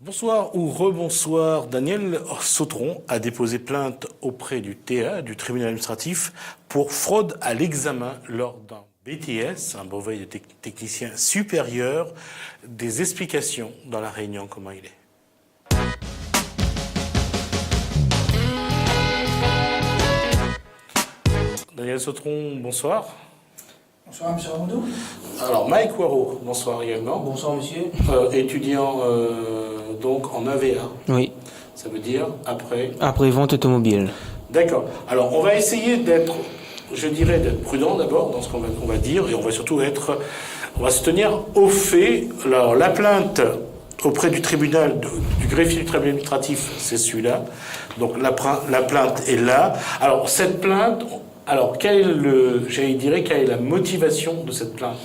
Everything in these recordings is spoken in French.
Bonsoir ou rebonsoir. Daniel Sautron a déposé plainte auprès du TA, du tribunal administratif, pour fraude à l'examen lors d'un BTS, un brevet de technicien supérieur. Des explications dans la réunion, comment il est. Daniel Sautron, bonsoir. Bonsoir, monsieur Ramoudou. Alors, Mike Waro, bonsoir également. Bonsoir, monsieur. Étudiant donc en AVA. Oui. Ça veut dire après. Après vente automobile. D'accord. Alors, on va essayer d'être, je dirais, d'être prudent d'abord dans ce qu'on va dire, et on va surtout on va se tenir au fait. Alors, la plainte auprès du tribunal, du greffier du tribunal administratif, c'est celui-là. Donc, la plainte est là. Alors, cette plainte. Alors, quelle est la motivation de cette plainte?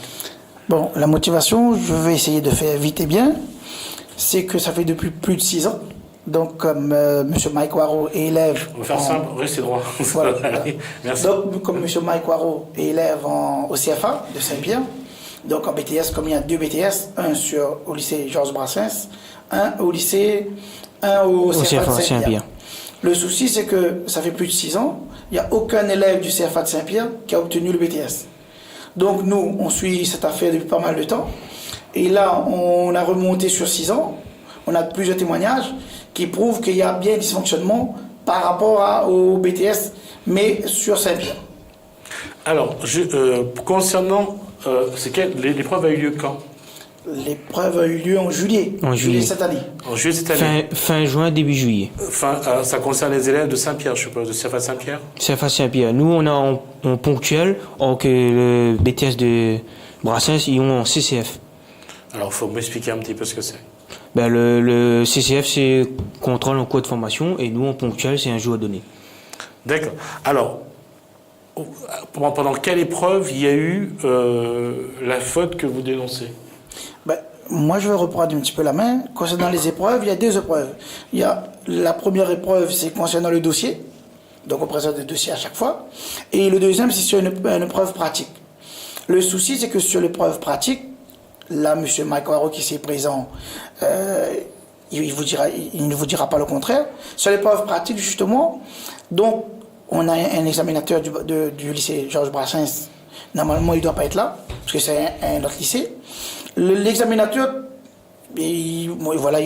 Bon, la motivation, je vais essayer de faire vite et bien, c'est que ça fait depuis plus de 6 ans. Donc, comme monsieur Mike Waro est élève... On va faire simple, restez droit. Voilà. Merci. Donc, comme monsieur Mike Waro est élève au CFA de Saint-Pierre, donc en BTS, comme il y a 2 BTS, un au lycée Georges Brassens, un au CFA de Saint-Pierre. Le souci, c'est que ça fait plus de 6 ans, il n'y a aucun élève du CFA de Saint-Pierre qui a obtenu le BTS. Donc nous, on suit cette affaire depuis pas mal de temps. Et là, on a remonté sur 6 ans. On a plusieurs témoignages qui prouvent qu'il y a bien un dysfonctionnement par rapport au BTS, mais sur Saint-Pierre. Alors, concernant... l'épreuve a eu lieu quand? L'épreuve a eu lieu en juillet. En juillet cette année. En juillet cette année. Fin juin, début juillet. Ça concerne les élèves de Saint-Pierre, je suppose, de CFA Saint-Pierre? CFA Saint-Pierre. Nous, on a en ponctuel, alors que le BTS de Brassens, ils ont en CCF. Alors, il faut m'expliquer un petit peu ce que c'est. Ben, le CCF, c'est contrôle en cours de formation, et nous, en ponctuel, c'est un jour donné. D'accord. Alors, pendant quelle épreuve il y a eu la faute que vous dénoncez? Ben, moi, je vais reprendre un petit peu la main. Concernant les épreuves, il y a 2 épreuves. Il y a la première épreuve, c'est concernant le dossier. Donc, on présente le dossier à chaque fois. Et le deuxième, c'est sur une épreuve pratique. Le souci, c'est que sur l'épreuve pratique, là, M. Mike Waro, qui s'est présent, il ne vous dira pas le contraire. Sur l'épreuve pratique, justement, donc, on a un examinateur du lycée Georges Brassens. Normalement, il ne doit pas être là, parce que c'est un autre lycée. L'examinateur, il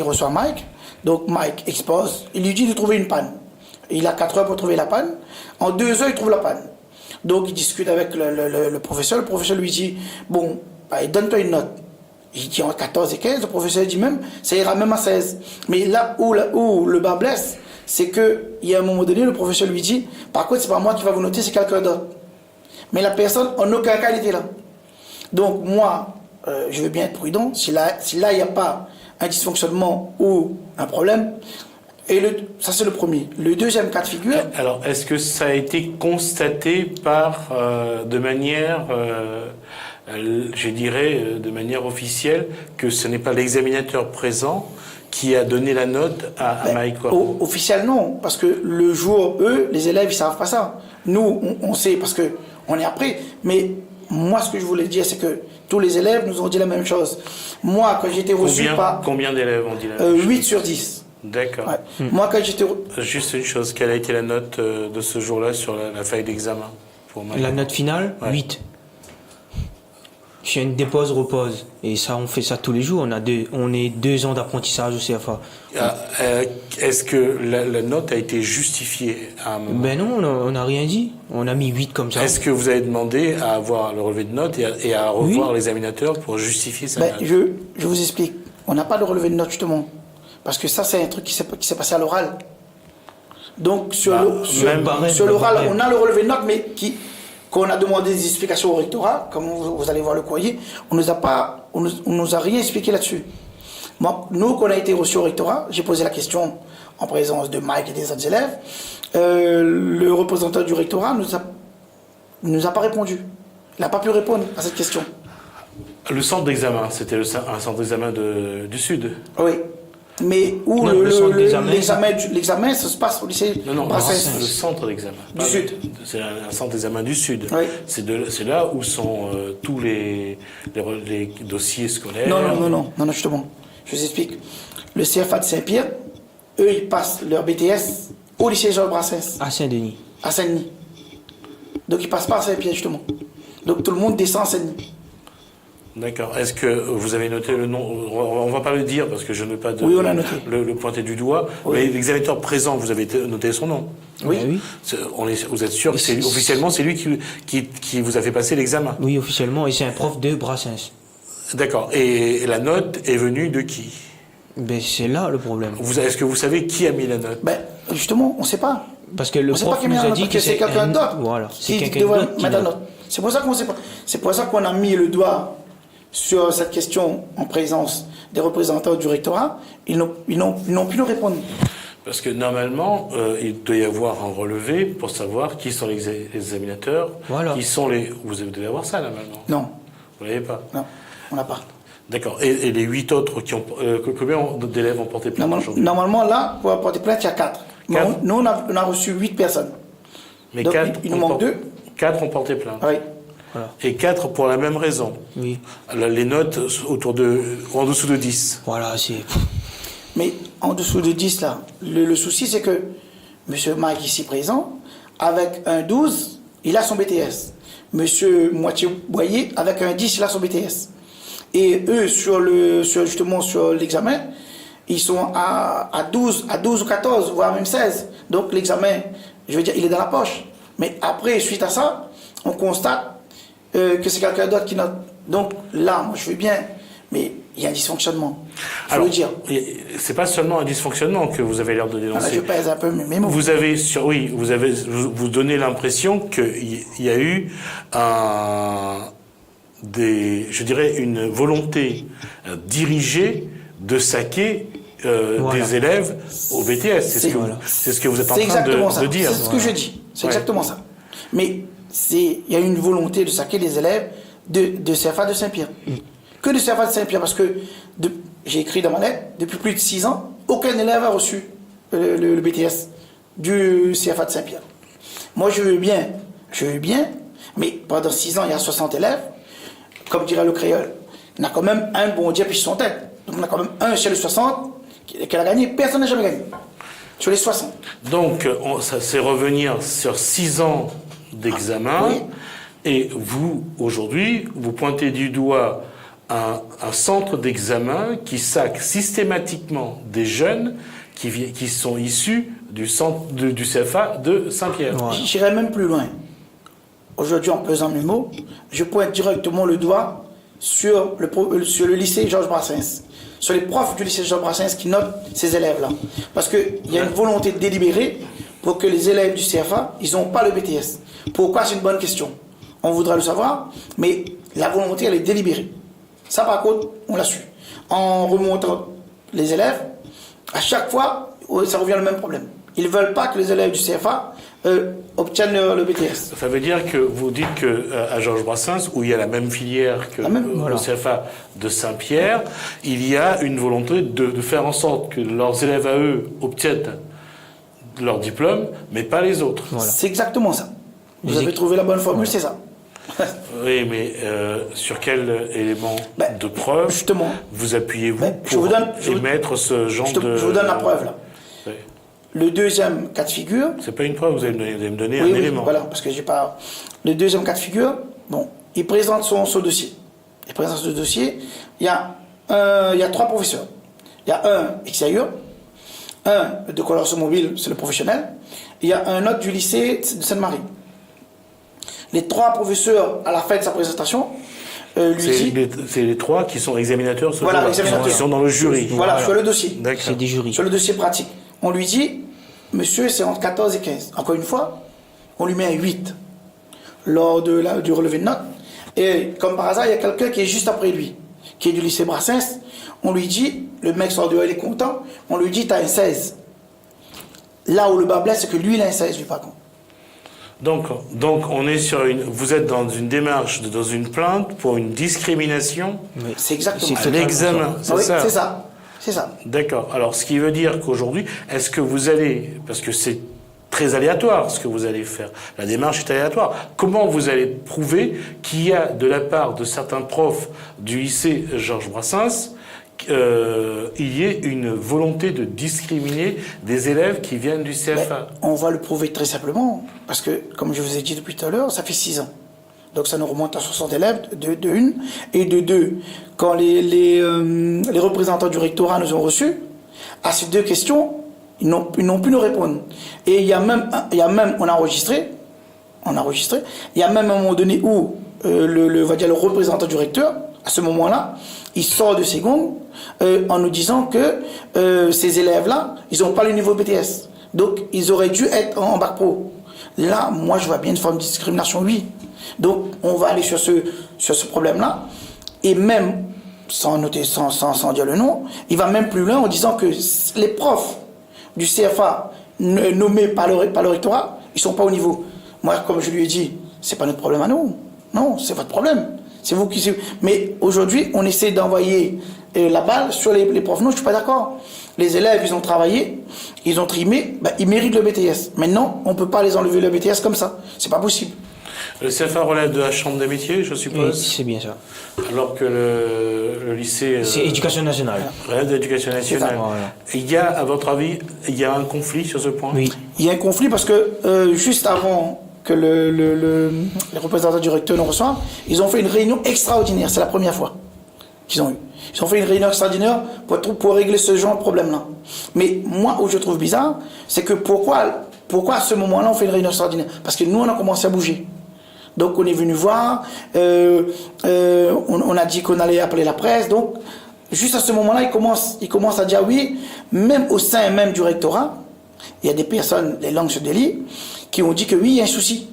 reçoit Mike. Donc, Mike expose. Il lui dit de trouver une panne. Il a 4 heures pour trouver la panne. En 2 heures, il trouve la panne. Donc, il discute avec le professeur. Le professeur lui dit, bon, donne-toi une note. Il dit en 14 et 15. Le professeur dit même, ça ira même à 16. Mais là où le bas blesse, c'est qu'il y a un moment donné, le professeur lui dit, par contre, c'est pas moi qui va vous noter, c'est quelqu'un d'autre. Mais la personne, en aucun cas, elle était là. Donc, moi, je veux bien être prudent. Si là, il n'y a pas un dysfonctionnement ou un problème, ça c'est le premier. Le deuxième cas de figure... Alors, est-ce que ça a été constaté de manière, je dirais, de manière officielle, que ce n'est pas l'examinateur présent qui a donné la note à Mike Waro? Officiel, non. Parce que le jour, les élèves, ils ne savent pas ça. Nous, on sait parce qu'on est après. Mais moi, ce que je voulais dire, c'est que tous les élèves nous ont dit la même chose. Moi, quand j'étais reçu par... Combien d'élèves ont dit la même chose? 8 sur 10. D'accord. Ouais. Moi, quand j'étais... Juste une chose, quelle a été la note de ce jour-là sur la feuille d'examen pour Mike? La note finale, ouais. 8. Chez une dépose, repose. Et ça, on fait ça tous les jours. On est 2 ans d'apprentissage au CFA. Est-ce que la note a été justifiée à un moment? Ben non, on n'a rien dit. On a mis 8 comme ça. Est-ce que vous avez demandé à avoir le relevé de notes et à revoir l'examinateur pour justifier sa note? Je vous explique. On n'a pas de relevé de notes, justement. Parce que ça, c'est un truc qui s'est passé à l'oral. Donc, sur l'oral, on a le relevé de notes, mais quand on a demandé des explications au rectorat, comme vous allez voir le courrier, on nous a rien expliqué là-dessus. Moi, nous, quand on a été reçus au rectorat, j'ai posé la question en présence de Mike et des autres élèves. Le représentant du rectorat nous a pas répondu. Il n'a pas pu répondre à cette question. Le centre d'examen, c'était un centre d'examen du Sud? Oui. Mais où l'examen, ça se passe au lycée Brassens. Le centre d'examen. Du Sud. C'est un centre d'examen du Sud. Oui. C'est là où sont tous les dossiers scolaires. Non, justement. Je vous explique. Le CFA de Saint-Pierre, eux, ils passent leur BTS au lycée Georges Brassens, À Saint-Denis. à Saint-Denis. Donc, ils passent pas à Saint-Pierre, justement. Donc, tout le monde descend à Saint-Denis. D'accord. Est-ce que vous avez noté le nom? On va pas le dire parce que je ne veux pas Oui, on l'a noté. le pointer du doigt. Oui. Mais l'examinateur présent, vous avez noté son nom. Oui. Ah oui. Vous êtes sûr que officiellement c'est lui qui vous a fait passer l'examen? Oui, officiellement, et c'est un prof de Brassens. D'accord. Et la note est venue de qui? Ben, c'est là le problème. Est-ce que vous savez qui a mis la note? Ben, justement, on ne sait pas. Parce que le On ne sait pas prof qui nous met a la dit note, que parce que c'est quelqu'un d'autre Voilà, c'est qui quelqu'un devrait d'autre qui mettre la note. note. C'est pour ça qu'on sait pas. C'est pour ça qu'on a mis le doigt sur cette question en présence des représentants du rectorat. Ils n'ont pu nous répondre. Parce que normalement, il doit y avoir un relevé pour savoir qui sont les examinateurs, Voilà. qui sont les. Vous devez avoir ça normalement. Non, Vous l'avez pas. non, on n'a pas. D'accord. Et les 8 autres qui ont combien d'élèves ont porté plainte aujourd'hui? Normalement, là, pour apporter plainte, il y a 4. Quatre. Nous, on a reçu 8 personnes. Mais Donc, 4 il nous manque 2. 4 ont porté plainte. Oui. Voilà. Et 4 pour la même raison. Oui. Les notes en dessous de 10. Voilà, c'est. Mais en dessous de 10, là, le souci, c'est que M. Mike, ici présent, avec un 12, il a son BTS. M. Moitié-Boyer, avec un 10, il a son BTS. Et eux, justement, sur l'examen, ils sont à 12 ou 14, voire même 16. Donc l'examen, je veux dire, il est dans la poche. Mais après, suite à ça, on constate que c'est quelqu'un d'autre qui note. Donc là, moi, je veux bien, mais il y a un dysfonctionnement. Il faut le dire. C'est pas seulement un dysfonctionnement que vous avez l'air de dénoncer. Là, je pèse un peu mes mots. Vous donnez l'impression qu'il y a eu une volonté dirigée de saquer Voilà. des élèves au BTS. C'est ce que vous êtes en train de dire. C'est ce que je dis. C'est exactement ça. Mais il y a une volonté de saquer les élèves de CFA de Saint-Pierre. Que de CFA de Saint-Pierre, parce que j'ai écrit dans ma lettre, depuis plus de 6 ans, aucun élève a reçu le BTS du CFA de Saint-Pierre. Moi, je veux bien, mais pendant 6 ans, il y a 60 élèves, comme dirait le créole. Il y en a quand même un bon Dieu puis son tête. Donc, on a quand même un sur les 60 qui a gagné. Personne n'a jamais gagné. Sur les 60. Donc, ça c'est revenir sur 6 ans d'examen. Oui. Et vous, aujourd'hui, vous pointez du doigt un centre d'examen qui sac systématiquement des jeunes qui sont issus du CFA de Saint-Pierre. Ouais. J'irai même plus loin. Aujourd'hui, en pesant mes mots, je pointe directement le doigt sur le lycée Georges Brassens, sur les profs du lycée Georges Brassens qui notent ces élèves-là. Parce qu'il y a une volonté délibérée pour que les élèves du CFA, ils n'ont pas le BTS. Pourquoi? C'est une bonne question. On voudrait le savoir, mais la volonté, elle est délibérée. Ça, par contre, on l'a su. En remontant les élèves, à chaque fois, ça revient au même problème. Ils ne veulent pas que les élèves du CFA obtiennent le BTS. Ça veut dire que vous dites qu'à Georges Brassens, où il y a la même filière que le CFA de Saint-Pierre, il y a une volonté de faire en sorte que leurs élèves à eux obtiennent leur diplôme, mais pas les autres. Voilà. C'est exactement ça. Vous avez trouvé la bonne formule, c'est ça. Oui, mais sur quel élément de preuve justement, vous appuyez-vous pour émettre ce genre de... Je vous donne la preuve, là. Oui. Le deuxième cas de figure... C'est pas une preuve, vous allez me donner un élément. Voilà, parce que j'ai pas... Le deuxième cas de figure, bon, il présente son dossier. Il présente ce dossier, il y a 3 professeurs. Il y a un extérieur, un de couleur automobile, c'est le professionnel, il y a un autre du lycée de Sainte-Marie. Les 3 professeurs, à la fin de sa présentation, c'est les 3 qui sont examinateurs, qui sont dans le jury. Voilà, sur le dossier. C'est des jurys. Sur le dossier pratique. On lui dit, monsieur, c'est entre 14 et 15. Encore une fois, on lui met un 8 lors du relevé de notes. Et comme par hasard, il y a quelqu'un qui est juste après lui, qui est du lycée Brassens. On lui dit, le mec sort dehors, il est content, on lui dit, t'as un 16. Là où le bas blesse, c'est que lui, il a un 16, lui, par contre. Donc on est vous êtes dans une démarche, dans une plainte pour une discrimination. Oui. C'est exactement à l'examen, c'est oui, ça. C'est ça. D'accord. Alors, ce qui veut dire qu'aujourd'hui, est-ce que vous allez, parce que c'est très aléatoire ce que vous allez faire, la démarche est aléatoire, comment vous allez prouver qu'il y a de la part de certains profs du lycée Georges Brassens il y ait une volonté de discriminer des élèves qui viennent du CFA? On va le prouver très simplement, parce que, comme je vous ai dit depuis tout à l'heure, ça fait 6 ans. Donc ça nous remonte à 60 élèves, de une. Et de deux, quand les représentants du rectorat nous ont reçus, à ces 2 questions, ils n'ont pu nous répondre. Et il y a même on a enregistré, il y a même un moment donné où on va dire le représentant du recteur, à ce moment-là, il sort de ses gonds en nous disant que ces élèves-là, ils n'ont pas le niveau BTS. Donc, ils auraient dû être en bac pro. Là, moi, je vois bien une forme de discrimination, oui. Donc, on va aller sur ce problème-là. Et même, sans dire le nom, il va même plus loin en disant que les profs du CFA nommés par le rectorat, ils ne sont pas au niveau. Moi, comme je lui ai dit, c'est pas notre problème à nous. Non, c'est votre problème. C'est vous qui... Mais aujourd'hui, on essaie d'envoyer la balle sur les profs. Non, je ne suis pas d'accord. Les élèves, ils ont travaillé, ils ont trimé, ils méritent le BTS. Maintenant, on ne peut pas les enlever le BTS comme ça. C'est pas possible. Le CFA relève de la Chambre des métiers, je suppose? Oui, c'est bien ça. Alors que le lycée... C'est Éducation nationale. Relève de l'Éducation nationale. Voilà. Il y a, à votre avis, il y a un conflit sur ce point? Oui. Il y a un conflit parce que juste avant que les représentants du recteur nous reçoivent, ils ont fait une réunion extraordinaire. C'est la première fois qu'ils ont eu. Ils ont fait une réunion extraordinaire pour régler ce genre de problème-là. Mais moi, où je trouve bizarre, c'est que pourquoi à ce moment-là on fait une réunion extraordinaire? Parce que nous, on a commencé à bouger. Donc on est venu voir, on a dit qu'on allait appeler la presse. Donc juste à ce moment-là, il commence à dire oui, même au sein même du rectorat, il y a des personnes, les langues se délient, qui ont dit que oui, il y a un souci.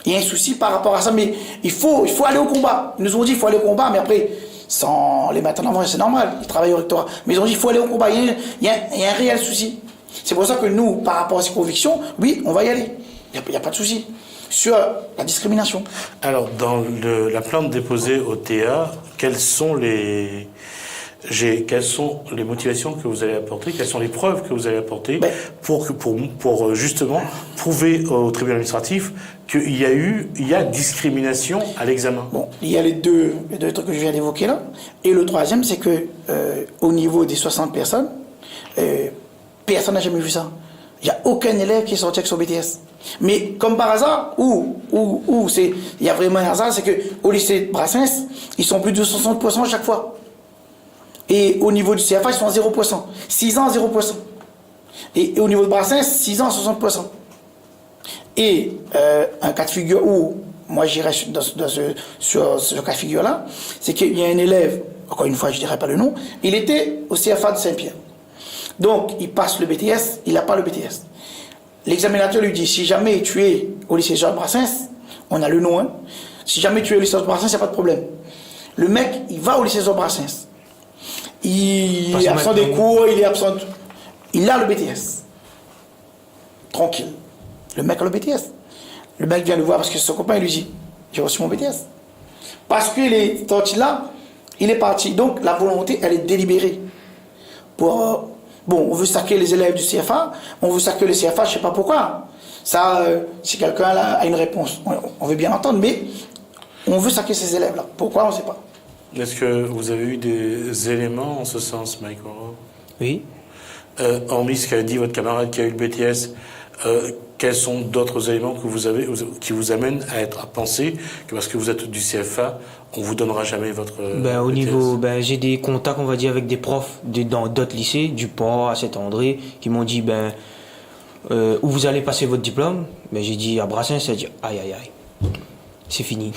Il y a un souci par rapport à ça, mais il faut aller au combat. Ils nous ont dit qu'il faut aller au combat, mais après, sans les mettre en avant, c'est normal, ils travaillent au rectorat. Mais ils ont dit qu'il faut aller au combat, il y a un réel souci. C'est pour ça que nous, par rapport à ces convictions, oui, on va y aller. Il n'y a pas de souci. Sur la discrimination. Alors, dans la plainte déposée au TA, quelles sont les motivations que vous avez apportées, quelles sont les preuves que vous avez apportées pour justement prouver au tribunal administratif qu'il y a discrimination à l'examen? Bon, il y a les deux trucs que je viens d'évoquer là. Et le troisième, c'est que au niveau des 60 personnes, personne n'a jamais vu ça. Il n'y a aucun élève qui est sorti avec son BTS. Mais comme par hasard, il y a vraiment un hasard, c'est qu'au lycée de Brassens, ils sont plus de 60% à chaque fois. Et au niveau du CFA, ils sont à 0%. 6 ans à 0%. Et au niveau de Brassens, 6 ans à 60%. Et un cas de figure où, moi j'irais sur ce cas de figure-là, c'est qu'il y a un élève, encore une fois je ne dirais pas le nom, il était au CFA de Saint-Pierre. Donc il passe le BTS, il n'a pas le BTS. L'examinateur lui dit, si jamais tu es au lycée Georges Brassens, on a le nom, hein, si jamais tu es au lycée Georges Brassens, il n'y a pas de problème. Le mec, il va au lycée Georges Brassens. Il est absent des cours, il est absent. Il a le BTS. Tranquille. Le mec a le BTS. Le mec vient le voir parce que son copain lui dit, j'ai reçu mon BTS. Parce qu'il est sorti là, il est parti. Donc la volonté, elle est délibérée. On veut saquer les élèves du CFA, on veut saquer le CFA, je ne sais pas pourquoi. Ça, si quelqu'un a une réponse, on veut bien entendre, mais on veut saquer ces élèves-là. Pourquoi, on ne sait pas. Est-ce que vous avez eu des éléments en ce sens, Mike? Oui. Hormis ce qu'a dit votre camarade qui a eu le BTS, quels sont d'autres éléments que vous avez qui vous amènent à penser que parce que vous êtes du CFA, on vous donnera jamais votre Au BTS? niveau, j'ai des contacts, on va dire, avec des profs dans d'autres lycées, du Port, à Saint-André, qui m'ont dit, où vous allez passer votre diplôme? J'ai dit à Brassens, ça a dit, aïe, aïe, aïe, c'est fini.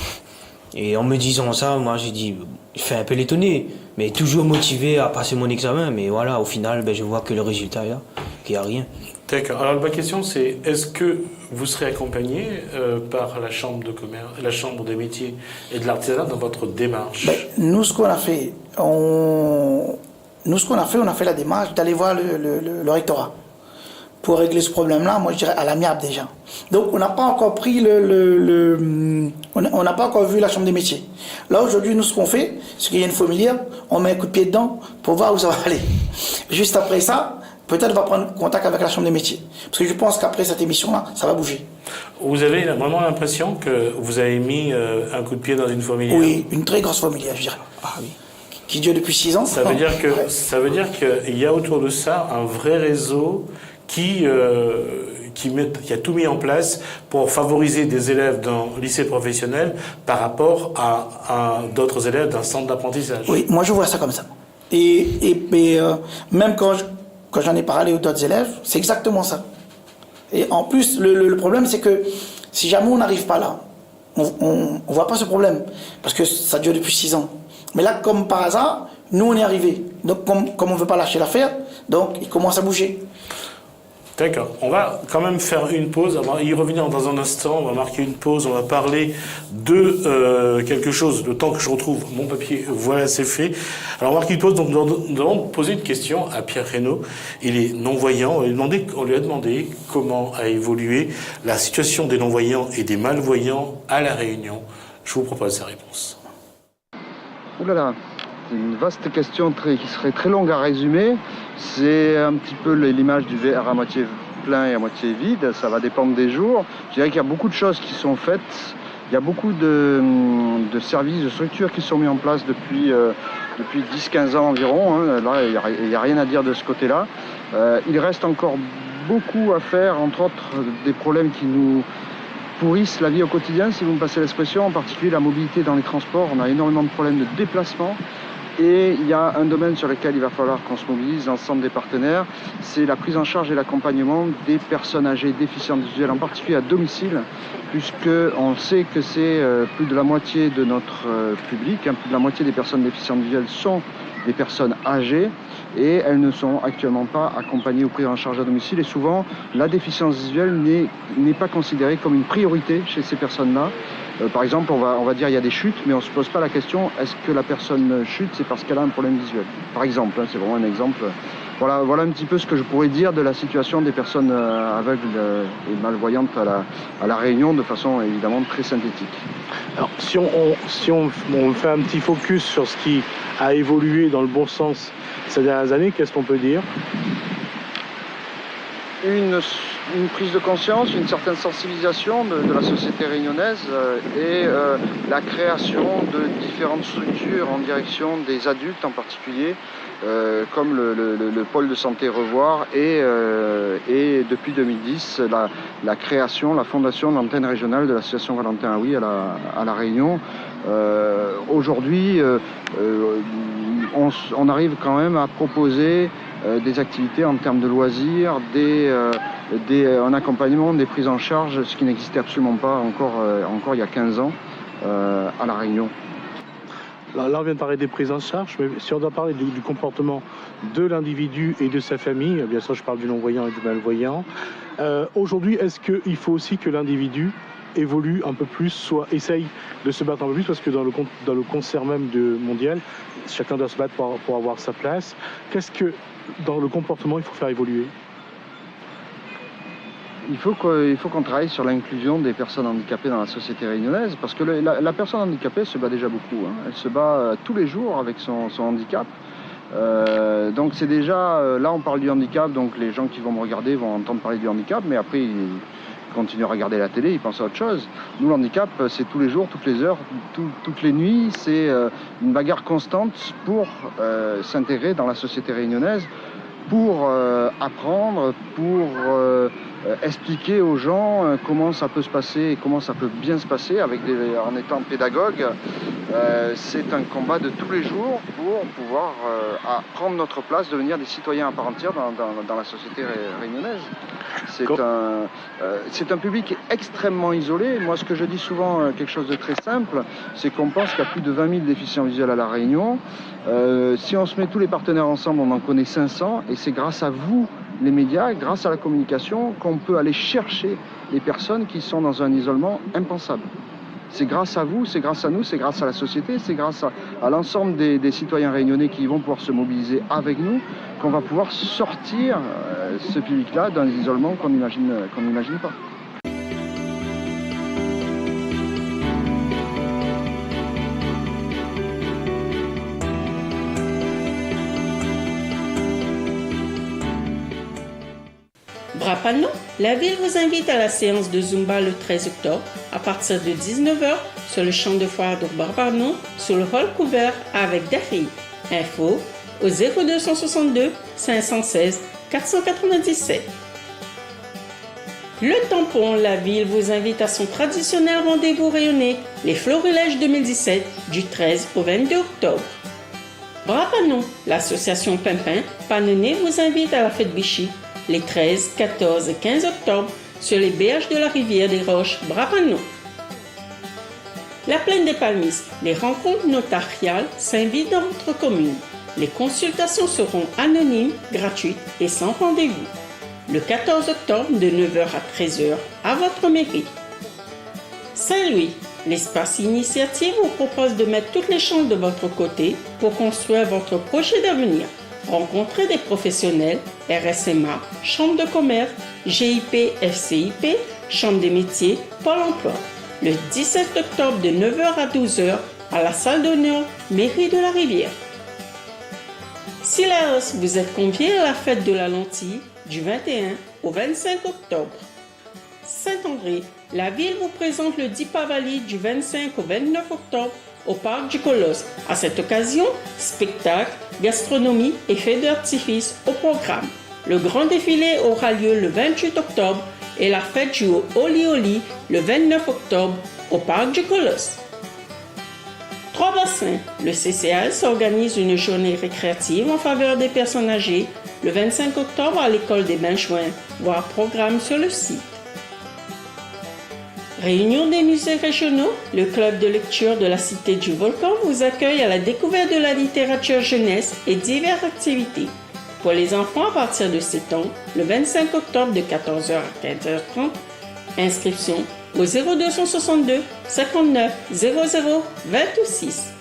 Et en me disant ça, moi j'ai dit, je fais un peu l'étonné, mais toujours motivé à passer mon examen. Mais voilà, au final, je vois que le résultat est là, qu'il n'y a rien. D'accord. Alors ma question c'est, est-ce que vous serez accompagné par la Chambre de commerce, la Chambre des métiers et de l'artisanat dans votre démarche? Nous, ce qu'on a fait, on a fait la démarche d'aller voir le rectorat pour régler ce problème-là, moi je dirais à l'amiable déjà. Donc on n'a pas encore pris on n'a pas encore vu la Chambre des métiers. Là aujourd'hui, nous ce qu'on fait, c'est qu'il y a une fourmilière, on met un coup de pied dedans pour voir où ça va aller. Juste après ça, peut-être on va prendre contact avec la Chambre des métiers. Parce que je pense qu'après cette émission-là, ça va bouger. Vous avez vraiment l'impression que vous avez mis un coup de pied dans une fourmilière? Oui, une très grosse fourmilière, je dirais. Ah oui. qui dure depuis 6 ans. Ça veut dire qu'il y a autour de ça un vrai réseau qui a tout mis en place pour favoriser des élèves d'un lycée professionnel par rapport à d'autres élèves d'un centre d'apprentissage. Oui, moi je vois ça comme ça. Et même quand j'en ai parlé aux autres élèves, c'est exactement ça. Et en plus, le problème, c'est que si jamais on n'arrive pas là, on voit pas ce problème, parce que ça dure depuis 6 ans. Mais là, comme par hasard, nous on est arrivés. Donc comme on veut pas lâcher l'affaire, donc il commence à bouger. D'accord. On va quand même faire une pause. On va y revenir dans un instant. On va marquer une pause. On va parler de quelque chose. Le temps que je retrouve mon papier, voilà, c'est fait. Alors on marque une pause. Donc nous allons poser une question à Pierre Reynaud. Il est non-voyant. On lui a demandé comment a évolué la situation des non-voyants et des malvoyants à La Réunion. Je vous propose sa réponse. Ouh là là, c'est une vaste question qui serait très longue à résumer. C'est un petit peu l'image du verre à moitié plein et à moitié vide, ça va dépendre des jours. Je dirais qu'il y a beaucoup de choses qui sont faites, il y a beaucoup de services, de structures qui sont mis en place depuis 10-15 ans environ. Hein. Là, il n'y a rien à dire de ce côté-là. Il reste encore beaucoup à faire, entre autres des problèmes qui nous pourrissent la vie au quotidien, si vous me passez l'expression, en particulier la mobilité dans les transports. On a énormément de problèmes de déplacement. Et il y a un domaine sur lequel il va falloir qu'on se mobilise, l'ensemble des partenaires, c'est la prise en charge et l'accompagnement des personnes âgées déficientes visuelles, en particulier à domicile, puisqu'on sait que c'est plus de la moitié de notre public, plus de la moitié des personnes déficientes visuelles sont des personnes âgées, et elles ne sont actuellement pas accompagnées ou prises en charge à domicile, et souvent la déficience visuelle n'est pas considérée comme une priorité chez ces personnes-là. Par exemple, on va dire il y a des chutes, mais on ne se pose pas la question, est-ce que la personne chute, c'est parce qu'elle a un problème visuel? Par exemple, c'est vraiment un exemple. Voilà un petit peu ce que je pourrais dire de la situation des personnes aveugles et malvoyantes à la Réunion, de façon évidemment très synthétique. Alors, si on fait un petit focus sur ce qui a évolué dans le bon sens ces dernières années, qu'est-ce qu'on peut dire? Une prise de conscience, une certaine sensibilisation de la société réunionnaise et la création de différentes structures en direction des adultes en particulier, comme le pôle de santé Revoir et depuis 2010 la création, la fondation de l'antenne régionale de l'association Valentin Haoui à la Réunion. Aujourd'hui, on arrive quand même à proposer des activités en termes de loisirs, un accompagnement, des prises en charge, ce qui n'existait absolument pas encore il y a 15 ans à La Réunion. Là, on vient de parler des prises en charge, mais si on doit parler du comportement de l'individu et de sa famille, bien sûr je parle du non-voyant et du malvoyant, aujourd'hui est-ce qu'il faut aussi que l'individu évolue un peu plus, essaye de se battre un peu plus, parce que dans le concert même mondial, chacun doit se battre pour avoir sa place. Qu'est-ce que dans le comportement il faut faire évoluer? Il faut qu'on travaille sur l'inclusion des personnes handicapées dans la société réunionnaise, parce que la personne handicapée se bat déjà beaucoup. Hein. Elle se bat tous les jours avec son handicap. Donc c'est déjà, là on parle du handicap, donc les gens qui vont me regarder vont entendre parler du handicap, mais après ils continuent à regarder la télé, ils pensent à autre chose. Nous, le handicap, c'est tous les jours, toutes les heures, toutes les nuits, c'est une bagarre constante pour s'intégrer dans la société réunionnaise, pour apprendre, pour expliquer aux gens comment ça peut se passer et comment ça peut bien se passer en étant pédagogue. C'est un combat de tous les jours pour pouvoir prendre notre place, devenir des citoyens à part entière dans la société réunionnaise. C'est un public extrêmement isolé. Moi, ce que je dis souvent, quelque chose de très simple, c'est qu'on pense qu'il y a plus de 20 000 déficients visuels à La Réunion. Si on se met tous les partenaires ensemble, on en connaît 500, et c'est grâce à vous, les médias, grâce à la communication, qu'on peut aller chercher les personnes qui sont dans un isolement impensable. C'est grâce à vous, c'est grâce à nous, c'est grâce à la société, c'est grâce à l'ensemble des citoyens réunionnais qui vont pouvoir se mobiliser avec nous, qu'on va pouvoir sortir ce public-là d'un isolement qu'on n'imagine pas. Brapano, la ville vous invite à la séance de Zumba le 13 octobre à partir de 19h sur le champ de foire de Brapano, sur le hall couvert avec des filles. Info au 0262 516 497. Le Tampon, la ville vous invite à son traditionnel rendez-vous rayonné, les Florilèges 2017, du 13 au 22 octobre. Brapanon, l'association Pimpin Panonnet vous invite à la fête Vichy, les 13, 14 et 15 octobre, sur les berges de la rivière des Roches, Brapanon. La Plaine des Palmistes, les rencontres notariales s'invitent dans votre commune. Les consultations seront anonymes, gratuites et sans rendez-vous. Le 14 octobre de 9h à 13h à votre mairie. Saint-Louis, l'espace initiative vous propose de mettre toutes les chances de votre côté pour construire votre projet d'avenir. Rencontrez des professionnels, RSMA, Chambre de commerce, GIP, FCIP, Chambre des métiers, Pôle emploi. Le 17 octobre de 9h à 12h à la salle d'honneur Mairie de la Rivière. Silaos, vous êtes conviés à la fête de la lentille du 21 au 25 octobre. Saint-André, la ville vous présente le Dipavali du 25 au 29 octobre au parc du Colosse. À cette occasion, spectacle, gastronomie et feux d'artifice au programme. Le grand défilé aura lieu le 28 octobre et la fête du Oli Oli le 29 octobre au parc du Colosse. Trois-Bassins, le CCAS organise une journée récréative en faveur des personnes âgées le 25 octobre à l'école des Benchouins, voir programme sur le site. Réunion des musées régionaux, le club de lecture de la Cité du Volcan vous accueille à la découverte de la littérature jeunesse et diverses activités. Pour les enfants à partir de 7 ans, le 25 octobre de 14h à 15h30, inscription au 0262 59 00 26.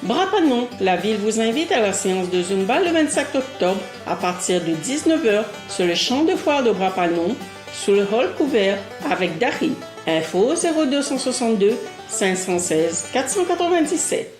Brapanon, la ville vous invite à la séance de Zumba le 25 octobre à partir de 19h sur le champ de foire de Brapanon, sous le hall couvert avec Dari. Info 0262 516 497.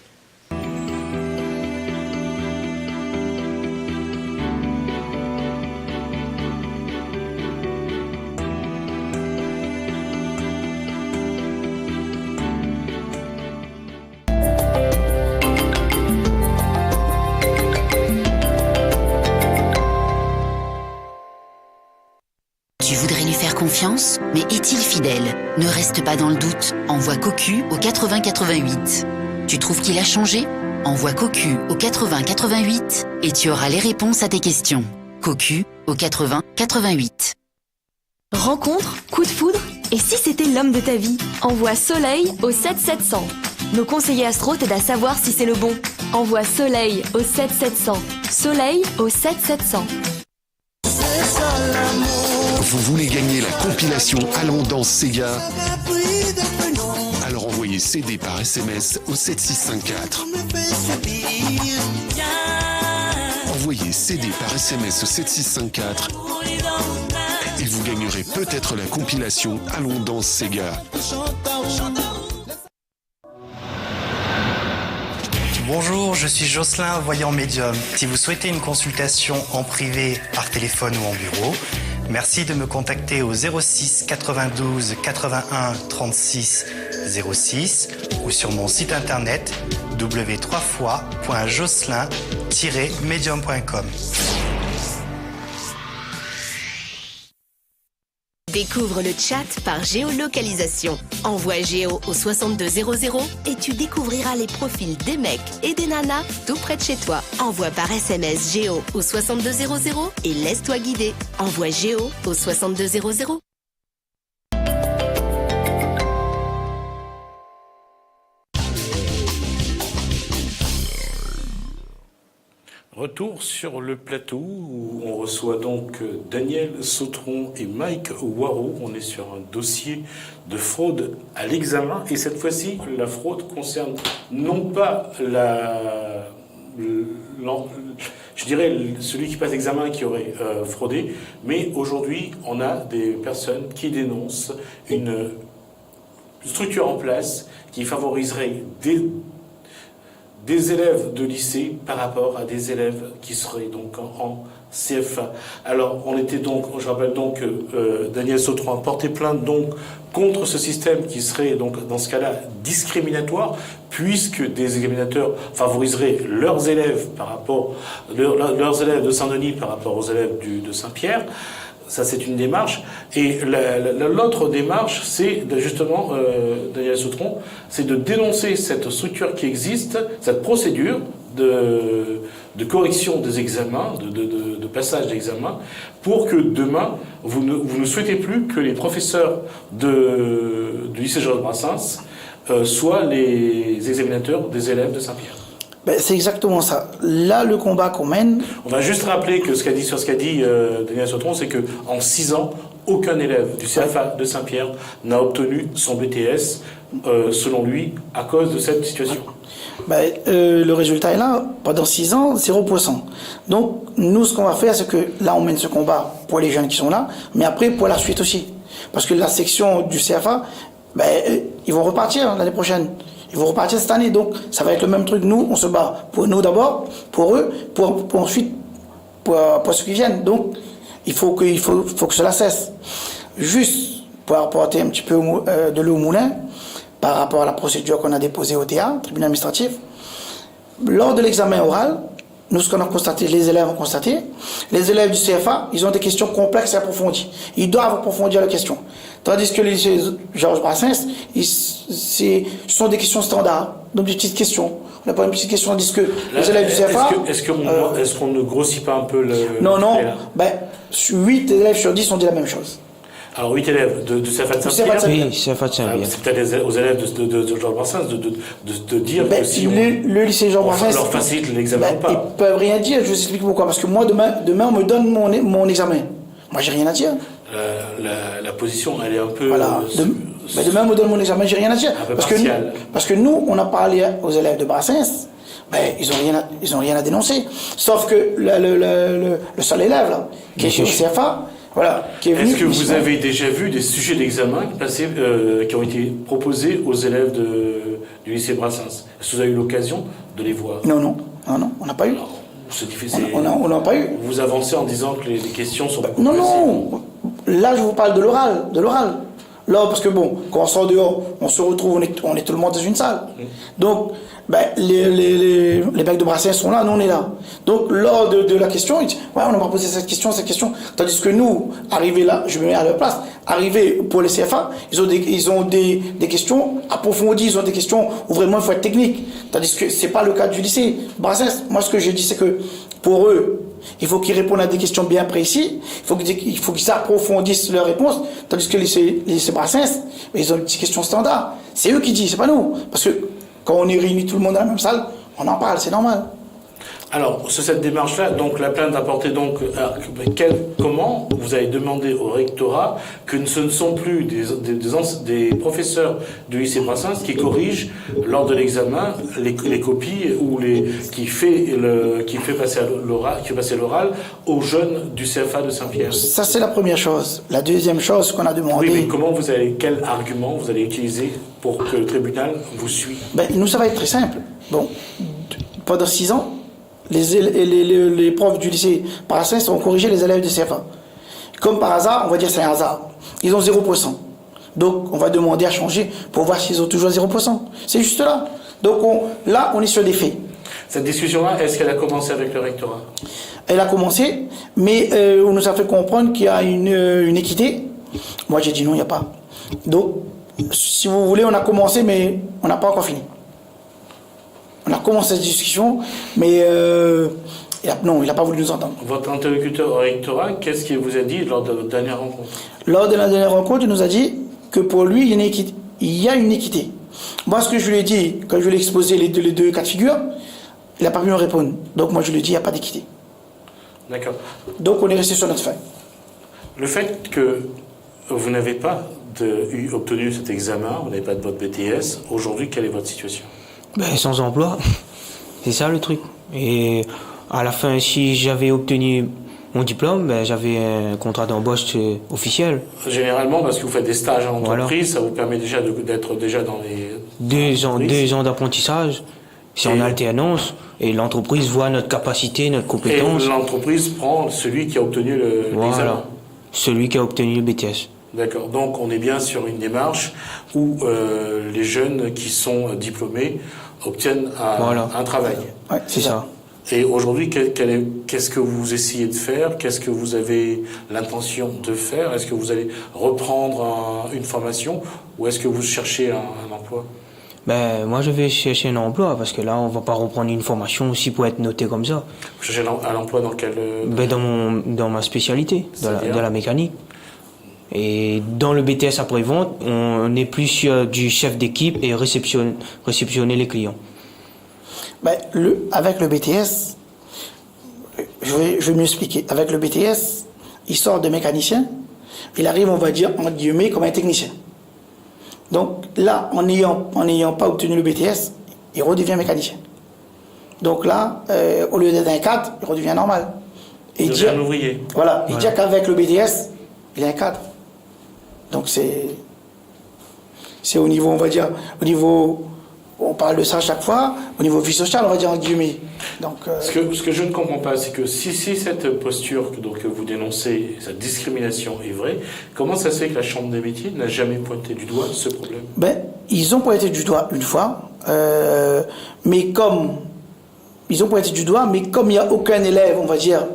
Tu voudrais lui faire confiance, mais est-il fidèle? Ne reste pas dans le doute. Envoie Cocu au 80 88. Tu trouves qu'il a changé? Envoie Cocu au 80 88 et tu auras les réponses à tes questions. Cocu au 80 88. Rencontre, coup de foudre, et si c'était l'homme de ta vie? Envoie Soleil au 7700. Nos conseillers astro t'aident à savoir si c'est le bon. Envoie Soleil au 7700. Soleil au 7700. Vous voulez gagner la compilation Allons Danse Sega? Alors envoyez CD par SMS au 7654. Envoyez CD par SMS au 7654 et vous gagnerez peut-être la compilation Allons Danse Sega. Bonjour, je suis Jocelyn, voyant médium. Si vous souhaitez une consultation en privé, par téléphone ou en bureau, merci de me contacter au 06 92 81 36 06 ou sur mon site internet w3fois.jocelyn-medium.com. Découvre le chat par géolocalisation. Envoie Géo au 6200 et tu découvriras les profils des mecs et des nanas tout près de chez toi. Envoie par SMS Géo au 6200 et laisse-toi guider. Envoie Géo au 6200. Retour sur le plateau où on reçoit donc Daniel Sautron et Mike Waro. On est sur un dossier de fraude à l'examen et cette fois-ci la fraude concerne non pas je dirais celui qui passe l'examen qui aurait fraudé, mais aujourd'hui on a des personnes qui dénoncent une structure en place qui favoriserait des élèves de lycée par rapport à des élèves qui seraient donc en CFA. Alors, je rappelle donc que Daniel Sautron a porté plainte donc contre ce système qui serait donc dans ce cas-là discriminatoire, puisque des examinateurs favoriseraient leurs élèves par rapport leurs élèves de Saint-Denis par rapport aux élèves de Saint-Pierre. Ça, c'est une démarche. Et l'autre démarche, c'est justement, Daniel Sautron, c'est de dénoncer cette structure qui existe, cette procédure de correction des examens, de passage d'examen, pour que demain, vous ne souhaitez plus que les professeurs du lycée Georges Brassens soient les examinateurs des élèves de Saint-Pierre. Ben, c'est exactement ça. Là, le combat qu'on mène... On va juste rappeler que ce qu'a dit Daniel Sautron, c'est qu'en 6 ans, aucun élève du CFA de Saint-Pierre n'a obtenu son BTS, selon lui, à cause de cette situation. Ben, le résultat est là. Pendant 6 ans, 0%. Donc, nous, ce qu'on va faire, c'est que là, on mène ce combat pour les jeunes qui sont là, mais après, pour la suite aussi. Parce que la section du CFA, ben, ils vont repartir l'année prochaine. Ils vont repartir cette année, donc ça va être le même truc. Nous, on se bat pour nous d'abord, pour eux, pour ensuite pour ceux qui viennent. Donc, il faut que cela cesse. Juste pour apporter un petit peu de l'eau au moulin, par rapport à la procédure qu'on a déposée au TA, tribunal administratif, lors de l'examen oral, nous, ce qu'on a constaté, les élèves ont constaté, les élèves du CFA, ils ont des questions complexes et approfondies. Ils doivent approfondir les questions. Tandis que les lycées Georges Brassens, ce sont des questions standards, donc des petites questions. On n'a pas une petite question, tandis que les élèves du CFA... Est-ce qu'on ne grossit pas un peu le... Non. Ben, 8 élèves sur 10 ont dit la même chose. Alors 8 élèves de CFA de Saint-Pierre. Oui, CFA de Saint-Pierre. C'est peut-être aux élèves de Georges Brassens de dire ben, que si le lycée Georges Brassens leur facilite l'examen ou pas. Ils peuvent rien dire, je vous explique pourquoi. Parce que moi, demain on me donne mon examen. Moi, j'ai rien à dire. La position, elle est un peu... Voilà. Demain, on me donne mon examen, j'ai rien à dire. Parce que nous, on a parlé aux élèves de Brassens, ben, ils ont rien à dénoncer. Sauf que le seul élève, là, qui est chez le CFA, voilà, qui est venu... Est-ce que vous avez déjà vu des sujets d'examen qui ont été proposés aux élèves du lycée Brassens? Est-ce que vous avez eu l'occasion de les voir? Non, on n'a pas eu. Alors, c'est difficile. On n'a pas eu. Vous avancez en disant que les questions sont... Non. Là, je vous parle de l'oral. Là, parce que bon, quand on sort dehors, on se retrouve, on est tout le monde dans une salle. Donc, ben, les mecs de Brassens sont là, nous on est là. Donc, lors de la question, ils disent, ouais, on va poser cette question. Tandis que nous, arrivés là, je me mets à leur place, arrivés pour les CFA, ils ont des questions approfondies, ils ont des questions où vraiment il faut être technique. Tandis que c'est pas le cas du lycée Brassens. Moi, ce que je dis, c'est que pour eux, il faut qu'ils répondent à des questions bien précises, il faut qu'ils approfondissent leurs réponses, tandis que les lycées Brassens, ils ont des petites questions standards. C'est eux qui disent, c'est pas nous. Parce que quand on est réunis tout le monde dans la même salle, on en parle, c'est normal. Alors, sur cette démarche-là, donc la plainte apportée donc, comment vous avez demandé au rectorat que ce ne sont plus des professeurs du lycée Brassens qui corrigent lors de l'examen les copies ou qui fait passer l'oral aux jeunes du CFA de Saint-Pierre. Ça, c'est la première chose. La deuxième chose qu'on a demandé... Oui, mais quel argument vous allez utiliser pour que le tribunal vous suive? Ben, nous, ça va être très simple. Bon, pendant 6 ans, les profs du lycée Brassens ont corrigé les élèves du CFA. Comme par hasard, on va dire c'est un hasard. Ils ont 0%. Donc, on va demander à changer pour voir s'ils ont toujours 0%. C'est juste là. Donc, on est sur des faits. Cette discussion-là, est-ce qu'elle a commencé avec le rectorat? Elle a commencé, mais on nous a fait comprendre qu'il y a une équité. Moi, j'ai dit non, il n'y a pas. Donc, si vous voulez, on a commencé, mais on n'a pas encore fini. On a commencé cette discussion, mais non, il n'a pas voulu nous entendre. Votre interlocuteur au rectorat, qu'est-ce qu'il vous a dit lors de votre dernière rencontre? Lors de la dernière rencontre, il nous a dit que pour lui, il y a une équité. Moi, ce que je lui ai dit, quand je lui ai exposé les deux cas de figure, il n'a pas pu me répondre. Donc moi, je lui ai dit, il n'y a pas d'équité. D'accord. Donc on est resté sur notre fin. Le fait que vous n'avez pas obtenu cet examen, vous n'avez pas de votre BTS, aujourd'hui, quelle est votre situation? Sans emploi, c'est ça le truc. Et à la fin, si j'avais obtenu mon diplôme, j'avais un contrat d'embauche officiel. Généralement, parce que vous faites des stages en entreprise, ça vous permet déjà d'être déjà dans les... 2 ans d'apprentissage. C'est en alternance et l'entreprise voit notre capacité, notre compétence. Et l'entreprise prend celui qui a obtenu l'examen. Voilà, celui qui a obtenu le BTS. D'accord, donc on est bien sur une démarche où les jeunes qui sont diplômés obtiennent un travail. Ouais, C'est ça. Et aujourd'hui, qu'est-ce que vous essayez de faire? Qu'est-ce que vous avez l'intention de faire? Est-ce que vous allez reprendre une formation ou est-ce que vous cherchez un emploi? Ben, moi, je vais chercher un emploi parce que là, on va pas reprendre une formation aussi pour être noté comme ça. Vous cherchez un emploi dans quel... Ben, dans ma spécialité, dans la mécanique. Et dans le BTS après-vente, on est plus sur du chef d'équipe et réceptionner les clients. Ben, avec le BTS, je vais mieux expliquer. Avec le BTS, il sort de mécanicien, il arrive, on va dire, entre guillemets, comme un technicien. Donc là, en n'ayant pas obtenu le BTS, il redevient mécanicien. Donc là, au lieu d'être un cadre, il redevient normal. Et il devient un ouvrier. Voilà, il dit qu'avec le BTS, il est un cadre. Donc c'est au niveau, on va dire, au niveau, on parle de ça à chaque fois, au niveau vie sociale, on va dire en guillemets. Donc, ce que je ne comprends pas, c'est que si cette posture que vous dénoncez, cette discrimination est vraie, comment ça se fait que la Chambre des métiers n'a jamais pointé du doigt ce problème? Ben, ils ont pointé du doigt une fois, mais comme il n'y a aucun élève, on va dire,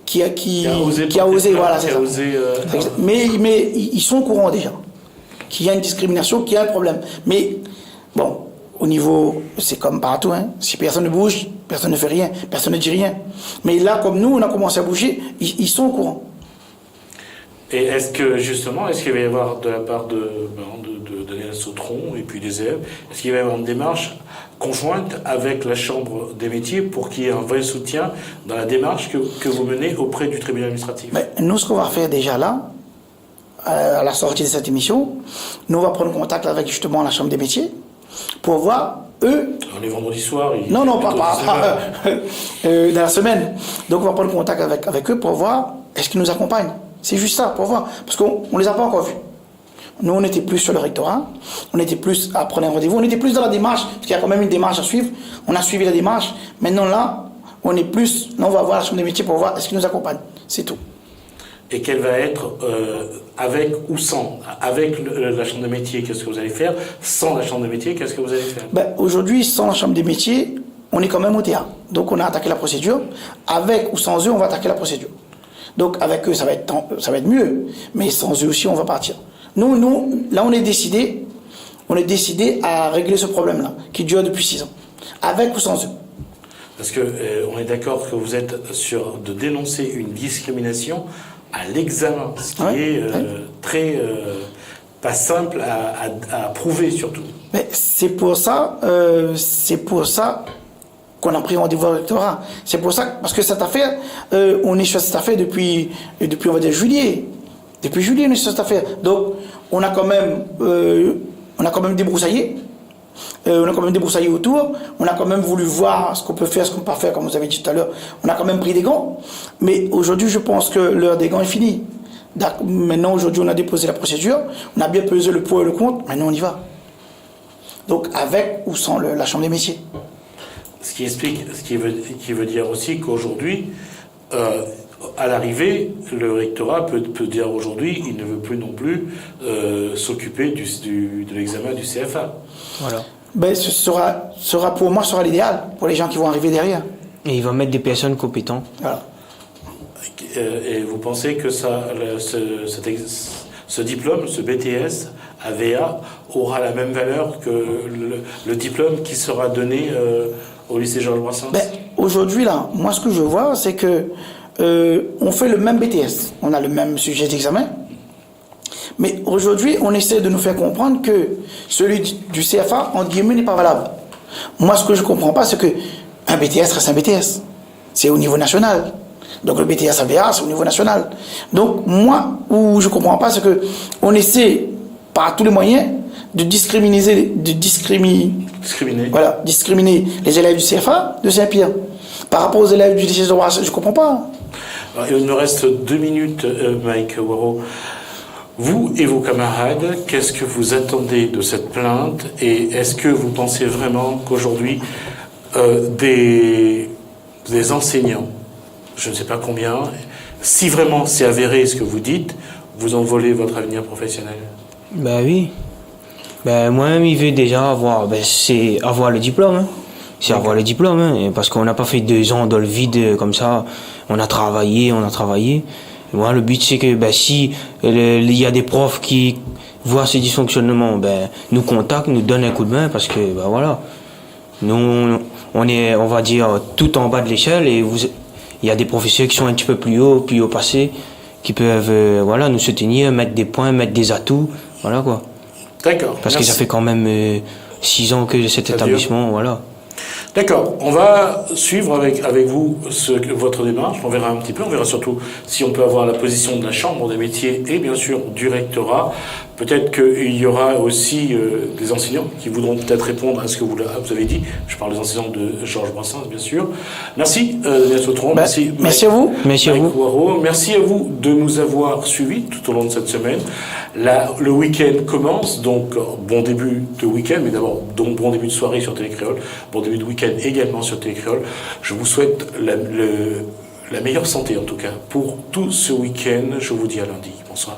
qui a osé, voilà, c'est ça. Mais ils sont au courant déjà qu'il y a une discrimination, qu'il y a un problème. Mais bon, au niveau, c'est comme partout, hein. Si personne ne bouge, personne ne fait rien, personne ne dit rien. Mais là, comme nous, on a commencé à bouger, ils sont au courant. Et est-ce qu'il va y avoir de la part de Daniel Sautron et puis des élèves, est-ce qu'il va y avoir une démarche conjointe avec la Chambre des métiers pour qu'il y ait un vrai soutien dans la démarche que vous menez auprès du tribunal administratif? Mais nous, ce qu'on va faire déjà là, à la sortie de cette émission, nous on va prendre contact avec justement la Chambre des métiers pour voir eux. On est vendredi soir. Non, pas dans la semaine. Donc on va prendre contact avec eux pour voir est-ce qu'ils nous accompagnent. C'est juste ça, pour voir. Parce qu'on ne les a pas encore vus. Nous, on était plus sur le rectorat, on était plus à prendre un rendez-vous, on était plus dans la démarche, parce qu'il y a quand même une démarche à suivre. On a suivi la démarche. Maintenant, là, on va voir la Chambre des métiers pour voir est-ce qu'ils nous accompagnent. C'est tout. Et quelle va être, avec ou sans? Avec la Chambre des métiers, qu'est-ce que vous allez faire? Sans la Chambre des métiers, qu'est-ce que vous allez faire? Aujourd'hui, sans la Chambre des métiers, on est quand même au TA. Donc, on a attaqué la procédure. Avec ou sans eux, on va attaquer la procédure. Donc, avec eux, ça va être mieux. Mais sans eux aussi, on va partir. Nous, là, on est décidé à régler ce problème-là, qui dure depuis 6 ans. Avec ou sans eux. Parce que on est d'accord que vous êtes sur de dénoncer une discrimination à l'examen, ce qui est très pas simple à prouver surtout. Mais c'est pour ça qu'on a pris rendez-vous au rectorat. C'est pour ça, parce que cette affaire, on est sur cette affaire depuis on va dire juillet. Depuis juillet, on est sur cette affaire. Donc, on a quand même débroussaillé. On a quand même débroussaillé autour. On a quand même voulu voir ce qu'on peut faire, ce qu'on ne peut pas faire, comme vous avez dit tout à l'heure. On a quand même pris des gants. Mais aujourd'hui, je pense que l'heure des gants est finie. Maintenant, aujourd'hui, on a déposé la procédure. On a bien pesé le pour et le contre. Maintenant, on y va. Donc, avec ou sans la Chambre des métiers. Ce qui veut dire aussi qu'aujourd'hui, à l'arrivée, le rectorat peut dire aujourd'hui, il ne veut plus non plus s'occuper de l'examen du CFA. Voilà. Ben, pour moi, ce sera l'idéal pour les gens qui vont arriver derrière. Et il va mettre des personnes compétentes. Voilà. Et vous pensez que ce diplôme, ce BTS AVA, aura la même valeur que le diplôme qui sera donné au lycée Georges Brassens? Ben, aujourd'hui, là, moi, ce que je vois, c'est que on fait le même BTS. On a le même sujet d'examen. Mais aujourd'hui, on essaie de nous faire comprendre que celui du CFA, entre guillemets, n'est pas valable. Moi, ce que je ne comprends pas, c'est qu'un BTS reste un BTS. C'est au niveau national. Donc le BTS AVA, c'est au niveau national. Donc moi, où je ne comprends pas, c'est qu'on essaie, par tous les moyens, de discriminer les élèves du CFA de Saint-Pierre. Par rapport aux élèves du lycée de Brassens, je ne comprends pas. Alors, il me reste 2 minutes, Mike Waro. Vous et vos camarades, qu'est-ce que vous attendez de cette plainte et est-ce que vous pensez vraiment qu'aujourd'hui, des enseignants, je ne sais pas combien, si vraiment c'est avéré ce que vous dites, vous envolez votre avenir professionnel? Ben oui. Ben moi-même, il veut déjà avoir, c'est avoir le diplôme. Hein. C'est avoir le diplôme, hein, parce qu'on n'a pas fait 2 ans dans le vide comme ça. On a travaillé. Moi, le but, c'est que si il y a des profs qui voient ces dysfonctionnements, nous contactent, nous donnent un coup de main, parce que voilà, nous, on est, on va dire, tout en bas de l'échelle, et il y a des professeurs qui sont un petit peu plus haut passé, qui peuvent nous soutenir, mettre des points, mettre des atouts, voilà quoi. D'accord. Parce que ça fait quand même 6 ans que cet établissement, voilà. D'accord, on va suivre avec vous votre démarche, on verra un petit peu, on verra surtout si on peut avoir la position de la Chambre des métiers et bien sûr du rectorat. Peut-être qu'il y aura aussi des enseignants qui voudront peut-être répondre à ce que vous avez dit. Je parle des enseignants de Georges Brassens, bien sûr. Merci, Daniel Sautron. Merci à vous. Merci à vous. Merci à vous de nous avoir suivis tout au long de cette semaine. Le week-end commence, donc bon début de week-end, mais d'abord bon début de soirée sur Télécréole, bon début de week-end également sur Télécréole. Je vous souhaite la meilleure santé en tout cas pour tout ce week-end. Je vous dis à lundi. Bonsoir.